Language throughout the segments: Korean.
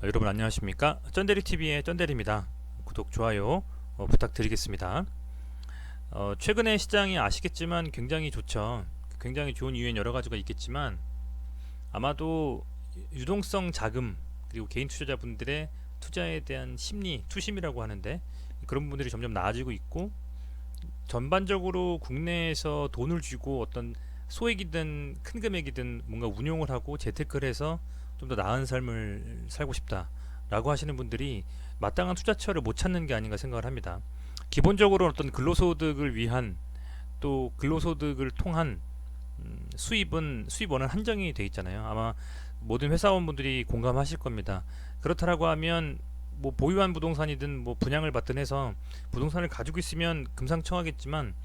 여러분 안녕하십니까? 쩐데리TV의 쩐데리입니다. 구독, 좋아요 부탁드리겠습니다. 최근에 시장이 아시겠지만 굉장히 좋죠. 굉장히 좋은 이유엔 여러가지가 있겠지만 아마도 유동성 자금 그리고 개인 투자자분들의 투자에 대한 심리, 투심이라고 하는데 그런 부분들이 점점 나아지고 있고 전반적으로 국내에서 돈을 쥐고 어떤 소액이든 큰 금액이든 뭔가 운용을 하고 재테크를 해서 좀 더 나은 삶을 살고 싶다라고 하시는 분들이 마땅한 투자처를 못 찾는 게 아닌가 생각을 합니다. 기본적으로 어떤 근로소득을 위한 또 근로소득을 통한 수입원은 한정이 돼 있잖아요. 아마 모든 회사원분들이 공감하실 겁니다. 그렇다라고 하면 뭐 보유한 부동산이든 뭐 분양을 받든 해서 부동산을 가지고 있으면 금상첨화겠지만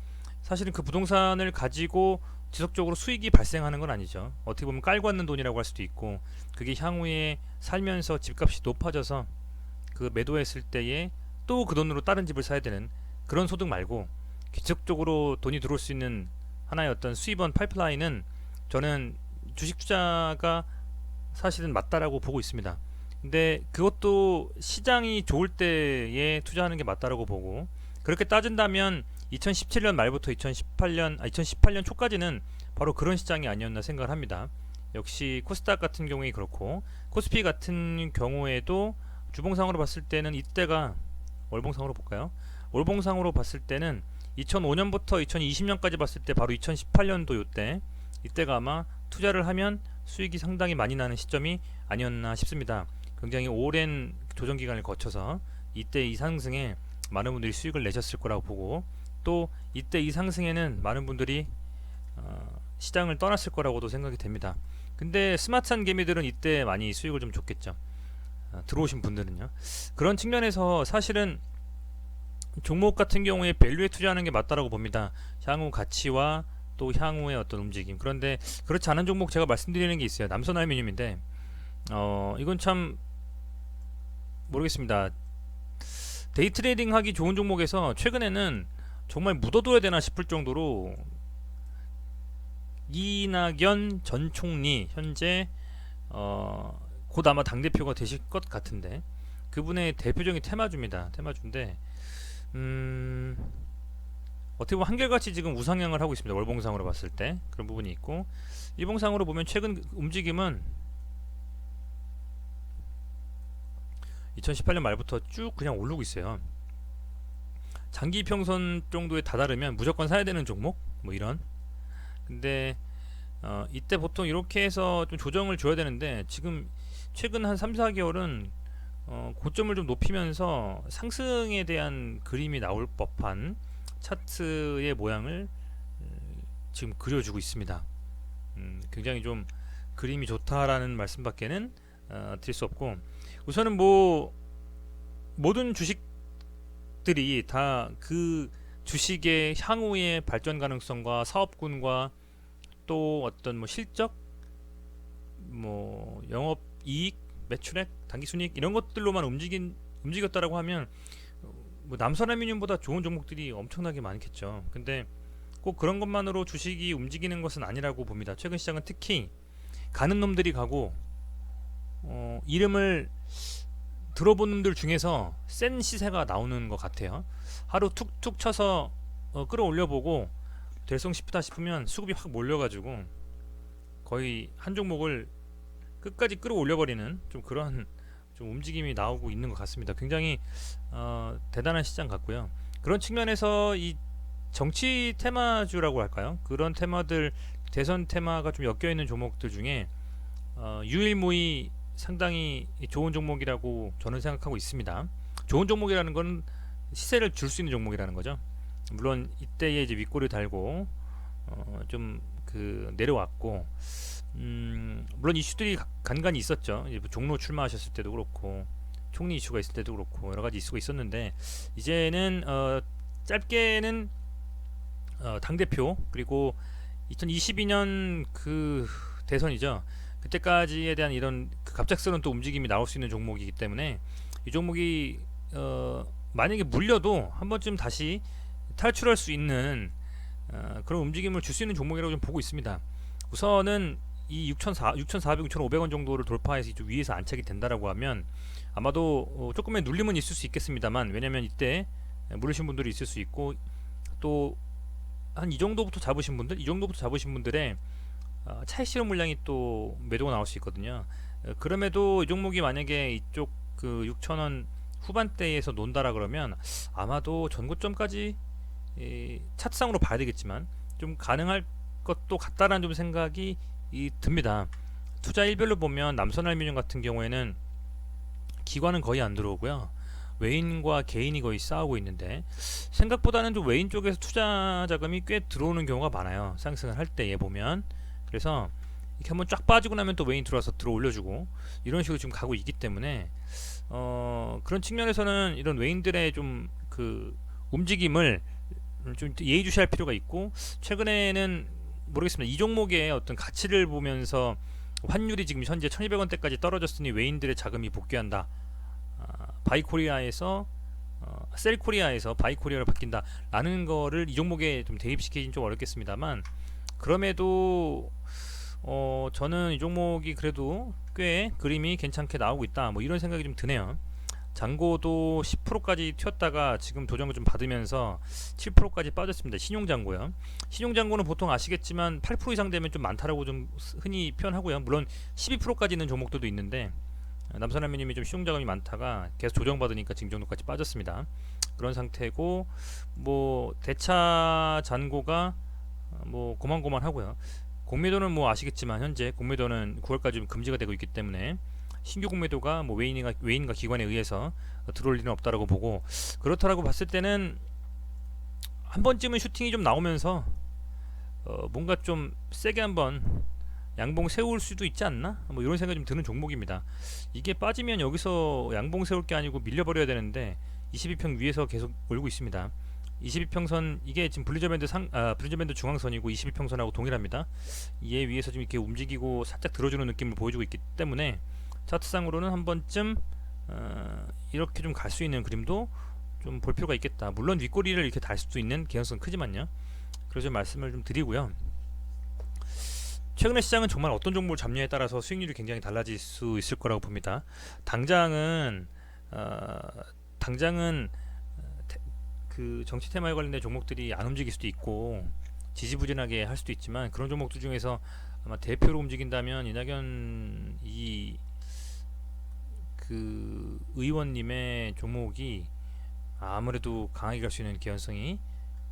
사실은 그 부동산을 가지고 지속적으로 수익이 발생하는 건 아니죠. 어떻게 보면 깔고 왔는 돈이라고 할 수도 있고 그게 향후에 살면서 집값이 높아져서 그 매도했을 때에 또 그 돈으로 다른 집을 사야 되는 그런 소득 말고 지속적으로 돈이 들어올 수 있는 하나의 어떤 수입원 파이프라인은 저는 주식 투자가 사실은 맞다라고 보고 있습니다. 근데 그것도 시장이 좋을 때에 투자하는 게 맞다라고 보고 그렇게 따진다면 2017년 말부터 2018년 초까지는 바로 그런 시장이 아니었나 생각을 합니다. 역시 코스닥 같은 경우에 그렇고 코스피 같은 경우에도 주봉상으로 봤을 때는 이때가 월봉상으로 볼까요? 월봉상으로 봤을 때는 2005년부터 2020년까지 봤을 때 바로 2018년도 요때 이때가 아마 투자를 하면 수익이 상당히 많이 나는 시점이 아니었나 싶습니다. 굉장히 오랜 조정 기간을 거쳐서 이때 이 상승에 많은 분들이 수익을 내셨을 거라고 보고 또 이때 이 상승에는 많은 분들이 시장을 떠났을 거라고도 생각이 됩니다. 근데 스마트한 개미들은 이때 많이 수익을 좀 줬겠죠. 들어오신 분들은요. 그런 측면에서 사실은 종목 같은 경우에 밸류에 투자하는 게 맞다라고 봅니다. 향후 가치와 또 향후의 어떤 움직임. 그런데 그렇지 않은 종목 제가 말씀드리는 게 있어요. 남선 알루미늄인데 이건 참 모르겠습니다. 데이 트레이딩 하기 좋은 종목에서 최근에는 정말 묻어둬야 되나 싶을 정도로 이낙연 전 총리 현재 곧 아마 당대표가 되실 것 같은데 그분의 대표적인 테마주입니다. 테마주인데 어떻게 보면 한결같이 지금 우상향을 하고 있습니다. 월봉상으로 봤을 때 그런 부분이 있고 일봉상으로 보면 최근 움직임은 2018년 말부터 쭉 그냥 오르고 있어요. 장기 평선 정도에 다다르면 무조건 사야 되는 종목 뭐 이런. 근데 이때 보통 이렇게 해서 좀 조정을 줘야 되는데 지금 최근 한 3, 4개월은 고점을 좀 높이면서 상승에 대한 그림이 나올 법한 차트의 모양을 지금 그려주고 있습니다. 굉장히 좀 그림이 좋다라는 말씀밖에는 드릴 수 없고 우선은 뭐 모든 주식들이 다 그 주식의 향후의 발전 가능성과 사업군과 또 어떤 뭐 실적, 뭐 영업 이익, 매출액, 단기 순이익 이런 것들로만 움직였다라고 하면 뭐 남선알루미늄보다 좋은 종목들이 엄청나게 많겠죠. 근데 꼭 그런 것만으로 주식이 움직이는 것은 아니라고 봅니다. 최근 시장은 특히 가는 놈들이 가고 이름을 들어본 놈들 중에서 센 시세가 나오는 것 같아요. 하루 툭툭 쳐서 끌어올려보고 될성 싶다 싶으면 수급이 확 몰려가지고 거의 한 종목을 끝까지 끌어올려버리는 좀 그런 좀 움직임이 나오고 있는 것 같습니다. 굉장히 대단한 시장 같고요. 그런 측면에서 이 정치 테마주라고 할까요? 그런 테마들 대선 테마가 좀 엮여 있는 종목들 중에 유일무이 상당히 좋은 종목이라고 저는 생각하고 있습니다. 좋은 종목이라는 건 시세를 줄 수 있는 종목이라는 거죠. 물론 이때에 이제 윗골을 달고 좀 그 내려왔고 물론 이슈들이 간간히 있었죠. 이제 종로 출마하셨을 때도 그렇고 총리 이슈가 있을 때도 그렇고 여러 가지 이슈가 있었는데 이제는 짧게는 당 대표 그리고 2022년 그 대선이죠. 그때까지에 대한 이런 그 갑작스러운 또 움직임이 나올 수 있는 종목이기 때문에 이 종목이 만약에 물려도 한 번쯤 다시 탈출할 수 있는 그런 움직임을 줄 수 있는 종목이라고 좀 보고 있습니다. 우선은 이 6,400, 6,500원 정도를 돌파해서 좀 위에서 안착이 된다라고 하면 아마도 조금의 눌림은 있을 수 있겠습니다만, 왜냐면 이때 물으신 분들이 있을 수 있고, 또 한 이 정도부터 잡으신 분들, 이 정도부터 잡으신 분들의 차익 실현 물량이 또 매도가 나올 수 있거든요. 그럼에도 이 종목이 만약에 이쪽 그 6,000원 후반대에서 논다라 그러면 아마도 전고점까지 차트상으로 봐야 되겠지만 좀 가능할 것도 같다라는 좀 생각이 듭니다. 투자 일별로 보면 남선알루미늄 같은 경우에는 기관은 거의 안 들어오고요. 외인과 개인이 거의 싸우고 있는데, 생각보다는 좀 외인 쪽에서 투자 자금이 꽤 들어오는 경우가 많아요. 상승을 할 때에 보면. 그래서 이렇게 한번 쫙 빠지고 나면 또 외인 들어와서 들어 올려주고 이런 식으로 지금 가고 있기 때문에 그런 측면에서는 이런 외인들의 좀 그 움직임을 좀 예의주시할 필요가 있고, 최근에는 모르겠습니다. 이 종목의 어떤 가치를 보면서 환율이 지금 현재 1200원대까지 떨어졌으니 외인들의 자금이 복귀한다, 바이코리아에서 셀코리아에서 바이코리아로 바뀐다 라는 거를 이 종목에 좀 대입시키긴 좀 어렵겠습니다만, 그럼에도 저는 이 종목이 그래도 꽤 그림이 괜찮게 나오고 있다, 뭐 이런 생각이 좀 드네요. 잔고도 10%까지 튀었다가 지금 도전을 좀 받으면서 7%까지 빠졌습니다. 신용잔고요. 신용잔고는 보통 아시겠지만 8% 이상 되면 좀 많다라고 좀 흔히 표현하고요. 물론 12%까지 있는 종목들도 있는데, 남선알루미늄이 좀 신용자금이 많다가 계속 조정받으니까 지금 정도까지 빠졌습니다. 그런 상태고, 뭐 대차 잔고가 뭐 고만고만하고요. 공매도는 뭐 아시겠지만 현재 공매도는 9월까지 좀 금지가 되고 있기 때문에 신규 공매도가 뭐 외인과 기관에 의해서 들어올 일은 없다라고 보고, 그렇다라고 봤을 때는 한 번쯤은 슈팅이 좀 나오면서 뭔가 좀 세게 한번 양봉 세울 수도 있지 않나? 뭐 이런 생각이 좀 드는 종목입니다. 이게 빠지면 여기서 양봉 세울 게 아니고 밀려버려야 되는데 22평 위에서 계속 올고 있습니다. 22평선, 이게 지금 블리저밴드 중앙선이고 22평선하고 동일합니다. 이에 위에서 좀 이렇게 움직이고 살짝 들어주는 느낌을 보여주고 있기 때문에 차트상으로는 한 번쯤 이렇게 좀 갈 수 있는 그림도 좀 볼 필요가 있겠다. 물론 윗꼬리를 이렇게 달 수도 있는 개연성은 크지만요. 그래서 말씀을 좀 드리고요. 최근의 시장은 정말 어떤 종목을 잡느냐에 따라서 수익률이 굉장히 달라질 수 있을 거라고 봅니다. 당장은 그 정치 테마에 관련된 종목들이 안 움직일 수도 있고 지지부진하게 할 수도 있지만, 그런 종목들 중에서 아마 대표로 움직인다면 이낙연 그 의원님의 종목이 아무래도 강하게 갈 수 있는 개연성이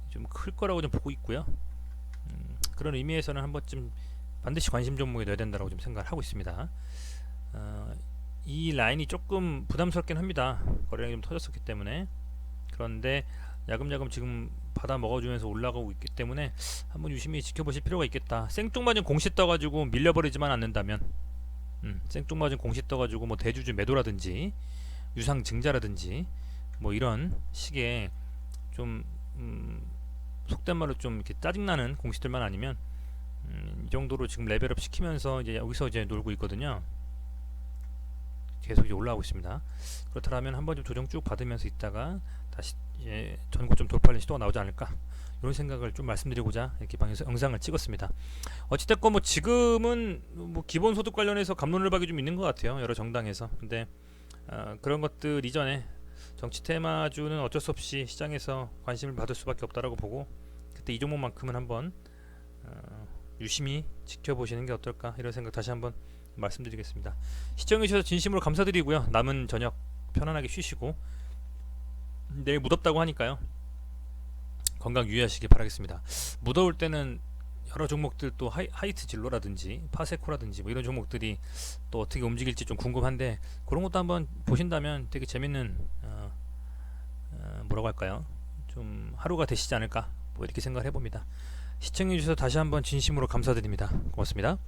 좀 클 거라고 좀 보고 있고요. 그런 의미에서는 한 번쯤 반드시 관심 종목에 넣어야 된다고 좀 생각을 하고 있습니다. 이 라인이 조금 부담스럽긴 합니다. 거래량이 좀 터졌었기 때문에. 그런데 야금야금 지금 받아 먹어주면서 올라가고 있기 때문에 한번 유심히 지켜보실 필요가 있겠다. 생뚱맞은 공시 떠가지고 밀려버리지만 않는다면, 생뚱맞은 공시 떠가지고 뭐 대주주 매도라든지 유상 증자라든지 뭐 이런 식의 좀 속된 말로 좀 이렇게 짜증나는 공시들만 아니면 이 정도로 지금 레벨업 시키면서 이제 여기서 이제 놀고 있거든요. 계속 이제 올라오고 있습니다. 그렇다면 한번 좀 조정 쭉 받으면서 있다가 다시 이제 전고점 돌파하는 시도가 나오지 않을까, 이런 생각을 좀 말씀드리고자 이렇게 방에서 영상을 찍었습니다. 어찌됐건 뭐 지금은 뭐 기본소득 관련해서 갑론을박이 좀 있는 것 같아요, 여러 정당에서. 근데 그런 것들 이전에 정치 테마주는 어쩔 수 없이 시장에서 관심을 받을 수밖에 없다라고 보고, 그때 이 종목만큼은 한번 유심히 지켜보시는 게 어떨까, 이런 생각 다시 한번 말씀드리겠습니다. 시청해주셔서 진심으로 감사드리고요. 남은 저녁 편안하게 쉬시고 내일 무덥다고 하니까요, 건강 유의하시길 바라겠습니다. 무더울 때는 여러 종목들, 또 하이트 진로라든지 파세코라든지 뭐 이런 종목들이 또 어떻게 움직일지 좀 궁금한데, 그런 것도 한번 보신다면 되게 재밌는 뭐라고 할까요, 좀 하루가 되시지 않을까, 뭐 이렇게 생각을 해봅니다. 시청해주셔서 다시 한번 진심으로 감사드립니다. 고맙습니다.